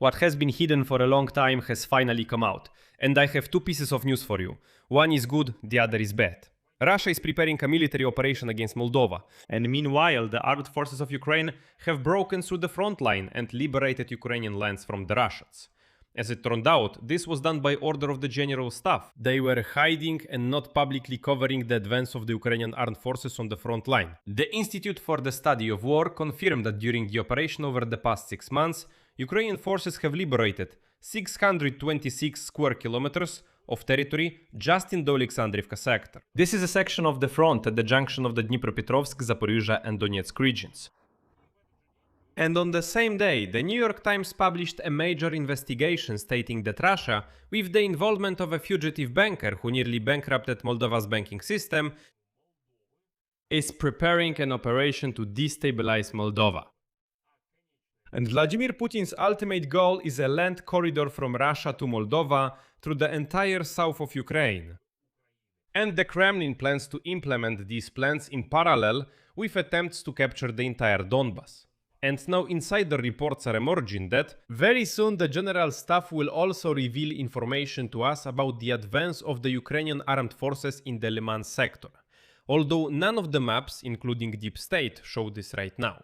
what has been hidden for a long time has finally come out, and I have two pieces of news for you. One is good, the other is bad. Russia is preparing a military operation against Moldova, and meanwhile the armed forces of Ukraine have broken through the front line and liberated Ukrainian lands from the Russians. As it turned out, this was done by order of the General Staff. They were hiding and not publicly covering the advance of the Ukrainian armed forces on the front line. The Institute for the Study of War confirmed that during the operation over the past 6 months, Ukrainian forces have liberated 626 square kilometers of territory just in the Alexandrivka sector. This is a section of the front at the junction of the Dnipropetrovsk, Zaporizhzhia and Donetsk regions. And on the same day, the New York Times published a major investigation stating that Russia, with the involvement of a fugitive banker who nearly bankrupted Moldova's banking system, is preparing an operation to destabilize Moldova. And Vladimir Putin's ultimate goal is a land corridor from Russia to Moldova through the entire south of Ukraine. And the Kremlin plans to implement these plans in parallel with attempts to capture the entire Donbas. And now insider reports are emerging that very soon the General Staff will also reveal information to us about the advance of the Ukrainian armed forces in the Liman sector, although none of the maps, including Deep State, show this right now.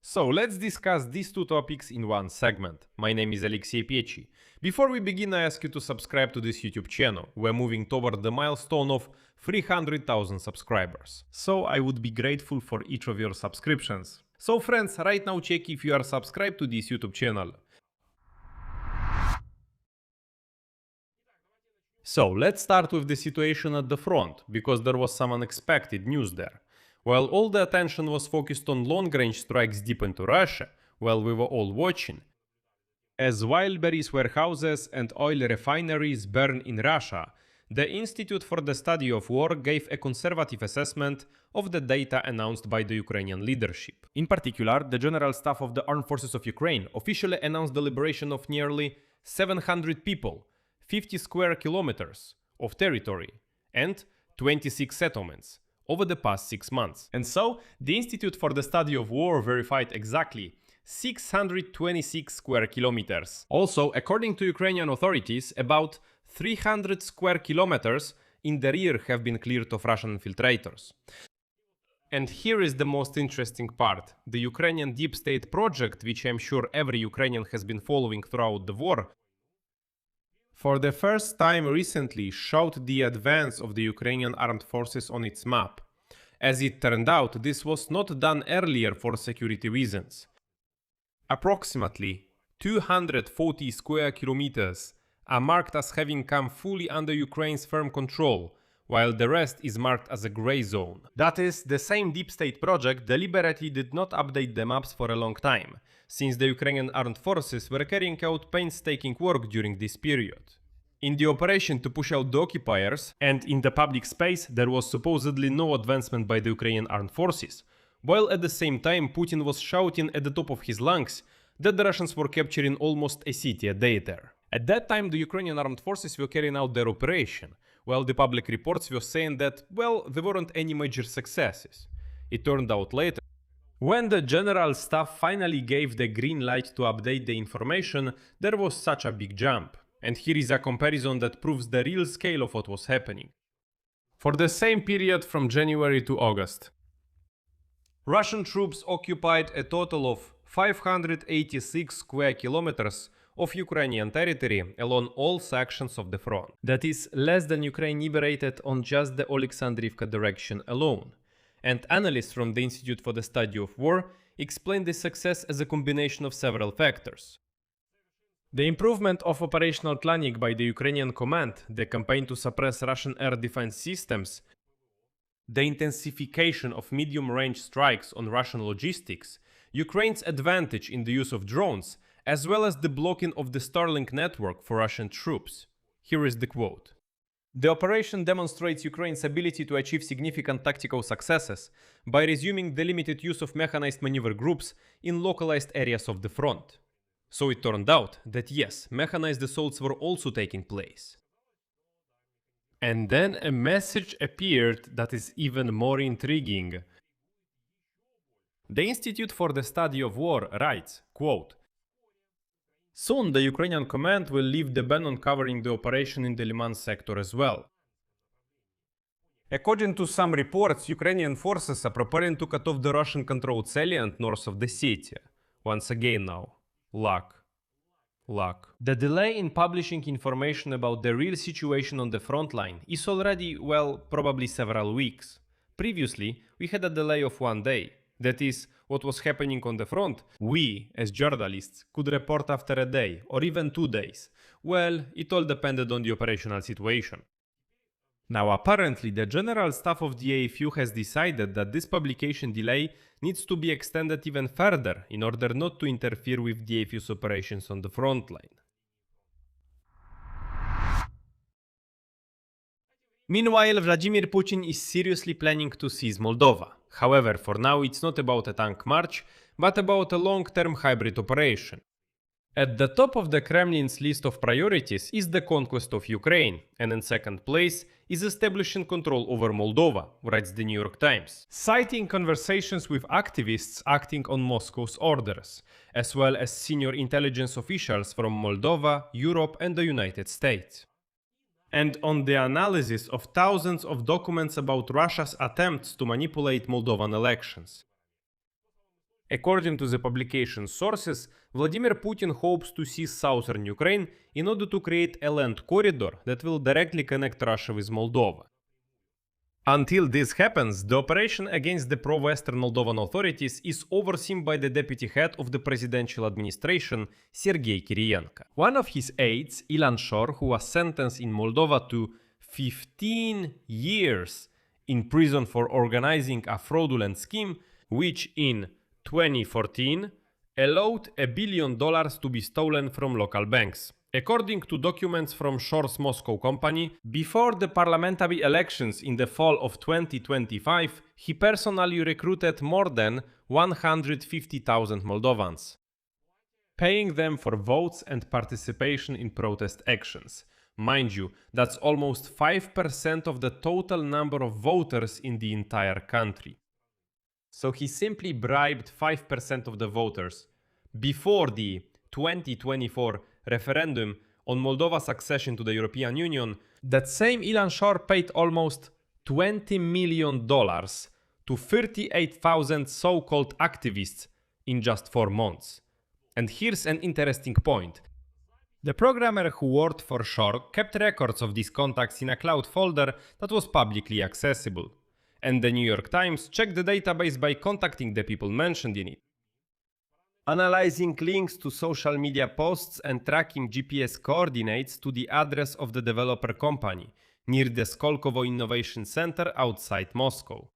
So let's discuss these two topics in one segment. My name is Alexey Pechi. Before we begin, I ask you to subscribe to this YouTube channel. We're moving toward the milestone of 300,000 subscribers. So I would be grateful for each of your subscriptions. So friends, right now check if you are subscribed to this YouTube channel. So let's start with the situation at the front, because there was some unexpected news there. While all the attention was focused on long-range strikes deep into Russia, while we were all watching, as Wildberries warehouses and oil refineries burn in Russia, the Institute for the Study of War gave a conservative assessment of the data announced by the Ukrainian leadership. In particular, the General Staff of the Armed Forces of Ukraine officially announced the liberation of nearly 700 people, 50 square kilometers of territory, and 26 settlements over the past 6 months. And so, the Institute for the Study of War verified exactly 626 square kilometers. Also, according to Ukrainian authorities, about 300 square kilometers in the rear have been cleared of Russian infiltrators. And here is the most interesting part. The Ukrainian Deep State project, which I'm sure every Ukrainian has been following throughout the war, for the first time recently showed the advance of the Ukrainian armed forces on its map. As it turned out, this was not done earlier for security reasons. Approximately 240 square kilometers are marked as having come fully under Ukraine's firm control, while the rest is marked as a grey zone. That is, the same Deep State project deliberately did not update the maps for a long time, since the Ukrainian armed forces were carrying out painstaking work during this period. In the operation to push out the occupiers, and in the public space, there was supposedly no advancement by the Ukrainian armed forces, while at the same time Putin was shouting at the top of his lungs that the Russians were capturing almost a city a day there. At that time, the Ukrainian armed forces were carrying out their operation, while the public reports were saying that, well, there weren't any major successes. It turned out later, when the General Staff finally gave the green light to update the information, there was such a big jump. And here is a comparison that proves the real scale of what was happening. For the same period from January to August, Russian troops occupied a total of 586 square kilometers of Ukrainian territory along all sections of the front. That is less than Ukraine liberated on just the Alexandrivka direction alone. And analysts from the Institute for the Study of War explain this success as a combination of several factors. The improvement of operational planning by the Ukrainian command, the campaign to suppress Russian air defense systems, the intensification of medium-range strikes on Russian logistics, Ukraine's advantage in the use of drones, as well as the blocking of the Starlink network for Russian troops. Here is the quote. The operation demonstrates Ukraine's ability to achieve significant tactical successes by resuming the limited use of mechanized maneuver groups in localized areas of the front. So it turned out that yes, mechanized assaults were also taking place. And then a message appeared that is even more intriguing. The Institute for the Study of War writes, quote, Soon, the Ukrainian command will lift the ban on covering the operation in the Liman sector as well. According to some reports, Ukrainian forces are preparing to cut off the Russian-controlled salient north of the city. Once again now, luck. The delay in publishing information about the real situation on the front line is already, well, probably several weeks. Previously, we had a delay of 1 day. That is, what was happening on the front, we, as journalists, could report after a day or even 2 days. Well, it all depended on the operational situation. Now apparently the General Staff of the AFU has decided that this publication delay needs to be extended even further in order not to interfere with the AFU's operations on the front line. Meanwhile, Vladimir Putin is seriously planning to seize Moldova. However, for now it's not about a tank march, but about a long-term hybrid operation. At the top of the Kremlin's list of priorities is the conquest of Ukraine, and in second place is establishing control over Moldova, writes the New York Times, citing conversations with activists acting on Moscow's orders, as well as senior intelligence officials from Moldova, Europe and the United States. And on the analysis of thousands of documents about Russia's attempts to manipulate Moldovan elections. According to the publication's sources, Vladimir Putin hopes to seize southern Ukraine in order to create a land corridor that will directly connect Russia with Moldova. Until this happens, the operation against the pro-Western Moldovan authorities is overseen by the deputy head of the presidential administration, Sergei Kirienko. One of his aides, Ilan Shor, who was sentenced in Moldova to 15 years in prison for organizing a fraudulent scheme, which in 2014 allowed $1 billion to be stolen from local banks. According to documents from Shor's Moscow company, before the parliamentary elections in the fall of 2025, he personally recruited more than 150,000 Moldovans, paying them for votes and participation in protest actions. Mind you, that's almost 5% of the total number of voters in the entire country. So he simply bribed 5% of the voters before the 2024 referendum on Moldova's accession to the European Union. That same Ilan Shor paid almost $20 million to 38,000 so-called activists in just 4 months. And here's an interesting point. The programmer who worked for Shor kept records of these contacts in a cloud folder that was publicly accessible. And the New York Times checked the database by contacting the people mentioned in it, analyzing links to social media posts and tracking GPS coordinates to the address of the developer company near the Skolkovo Innovation Center outside Moscow.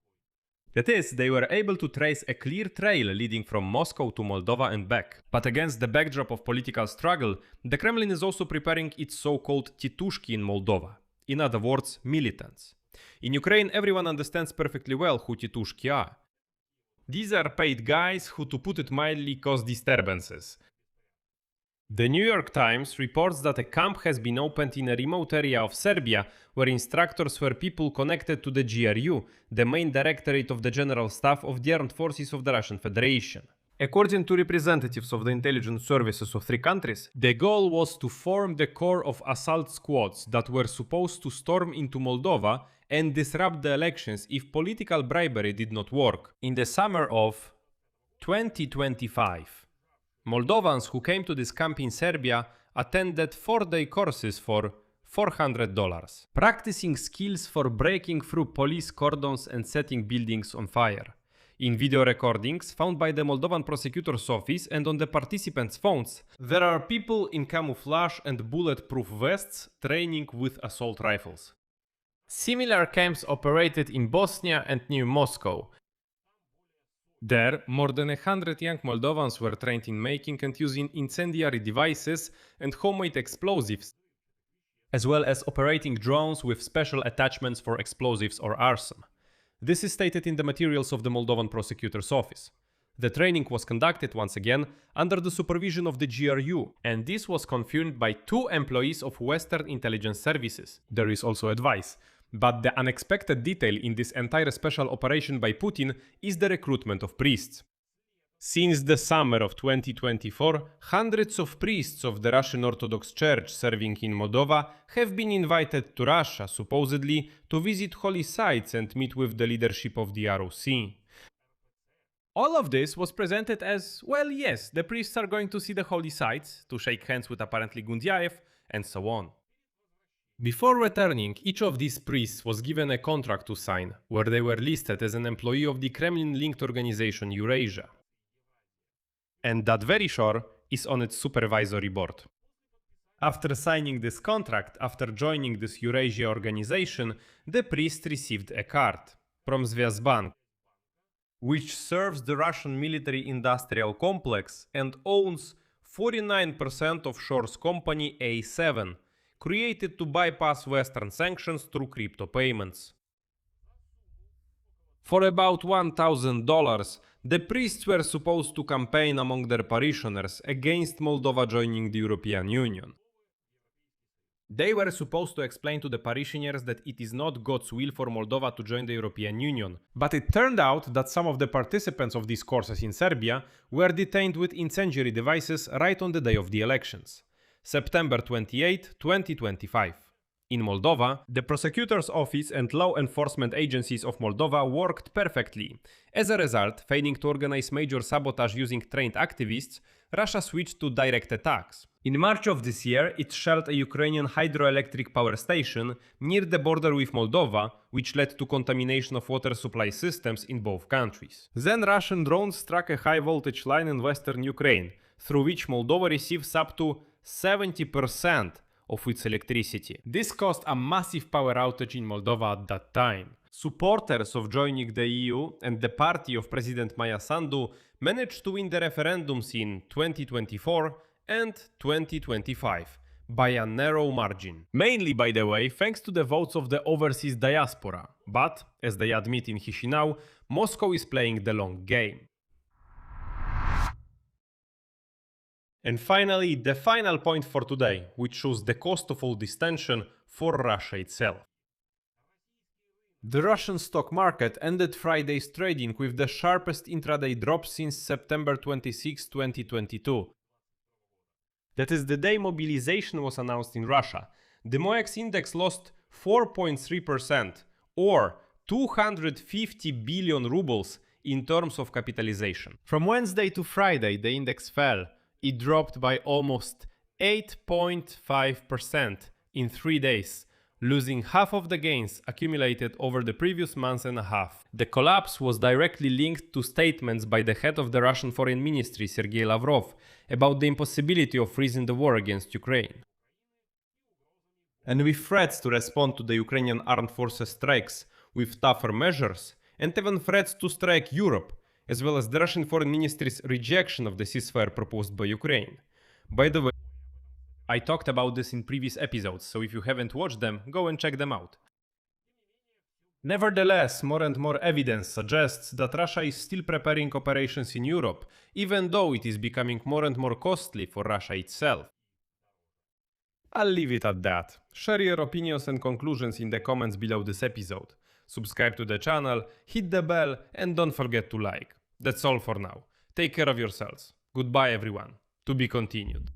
That is, they were able to trace a clear trail leading from Moscow to Moldova and back. But against the backdrop of political struggle, the Kremlin is also preparing its so-called titushki in Moldova. In other words, militants. In Ukraine, everyone understands perfectly well who titushki are. These are paid guys who, to put it mildly, cause disturbances. The New York Times reports that a camp has been opened in a remote area of Serbia where instructors were people connected to the GRU, the main directorate of the General Staff of the Armed Forces of the Russian Federation. According to representatives of the intelligence services of 3 countries, the goal was to form the core of assault squads that were supposed to storm into Moldova and disrupt the elections if political bribery did not work. In the summer of 2025, Moldovans who came to this camp in Serbia attended 4-day courses for $400, practicing skills for breaking through police cordons and setting buildings on fire. In video recordings found by the Moldovan prosecutor's office and on the participants' phones, there are people in camouflage and bulletproof vests training with assault rifles. Similar camps operated in Bosnia and near Moscow. There, more than 100 young Moldovans were trained in making and using incendiary devices and homemade explosives, as well as operating drones with special attachments for explosives or arson. This is stated in the materials of the Moldovan prosecutor's office. The training was conducted once again under the supervision of the GRU, and this was confirmed by 2 employees of Western intelligence services. There is also advice. But the unexpected detail in this entire special operation by Putin is the recruitment of priests. Since the summer of 2024, hundreds of priests of the Russian Orthodox Church serving in Moldova have been invited to Russia, supposedly to visit holy sites and meet with the leadership of the ROC. All of this was presented as, well, yes, the priests are going to see the holy sites, to shake hands with apparently Gundyaev, and so on. Before returning, each of these priests was given a contract to sign, where they were listed as an employee of the Kremlin-linked organization Eurasia. And that very sure is on its supervisory board. After signing this contract, after joining this Eurasia organization, the priest received a card from Zvezbank, which serves the Russian military-industrial complex and owns 49% of Shore's company A7, created to bypass Western sanctions through crypto payments. For about $1,000, the priests were supposed to campaign among their parishioners against Moldova joining the European Union. They were supposed to explain to the parishioners that it is not God's will for Moldova to join the European Union. But it turned out that some of the participants of these courses in Serbia were detained with incendiary devices right on the day of the elections, September 28, 2025. In Moldova, the prosecutor's office and law enforcement agencies of Moldova worked perfectly. As a result, failing to organize major sabotage using trained activists, Russia switched to direct attacks. In March of this year, it shelled a Ukrainian hydroelectric power station near the border with Moldova, which led to contamination of water supply systems in both countries. Then Russian drones struck a high voltage line in western Ukraine, through which Moldova receives up to 70% of its electricity. This caused a massive power outage in Moldova at that time. Supporters of joining the EU and the party of President Maia Sandu managed to win the referendums in 2024 and 2025 by a narrow margin. Mainly, by the way, thanks to the votes of the overseas diaspora. But, as they admit in Chisinau, Moscow is playing the long game. And finally, the final point for today, which shows the cost of all this tension for Russia itself. The Russian stock market ended Friday's trading with the sharpest intraday drop since September 26, 2022. That is the day mobilization was announced in Russia. The MOEX index lost 4.3%, or 250 billion rubles in terms of capitalization. From Wednesday to Friday, the index fell. It dropped by almost 8.5% in 3 days, losing half of the gains accumulated over the previous month and a half. The collapse was directly linked to statements by the head of the Russian Foreign Ministry, Sergei Lavrov, about the impossibility of freezing the war against Ukraine. And with threats to respond to the Ukrainian armed forces strikes with tougher measures, and even threats to strike Europe, as well as the Russian Foreign Ministry's rejection of the ceasefire proposed by Ukraine. By the way, I talked about this in previous episodes, so if you haven't watched them, go and check them out. Nevertheless, more and more evidence suggests that Russia is still preparing operations in Europe, even though it is becoming more and more costly for Russia itself. I'll leave it at that. Share your opinions and conclusions in the comments below this episode. Subscribe to the channel, hit the bell, and don't forget to like. That's all for now. Take care of yourselves. Goodbye everyone. To be continued.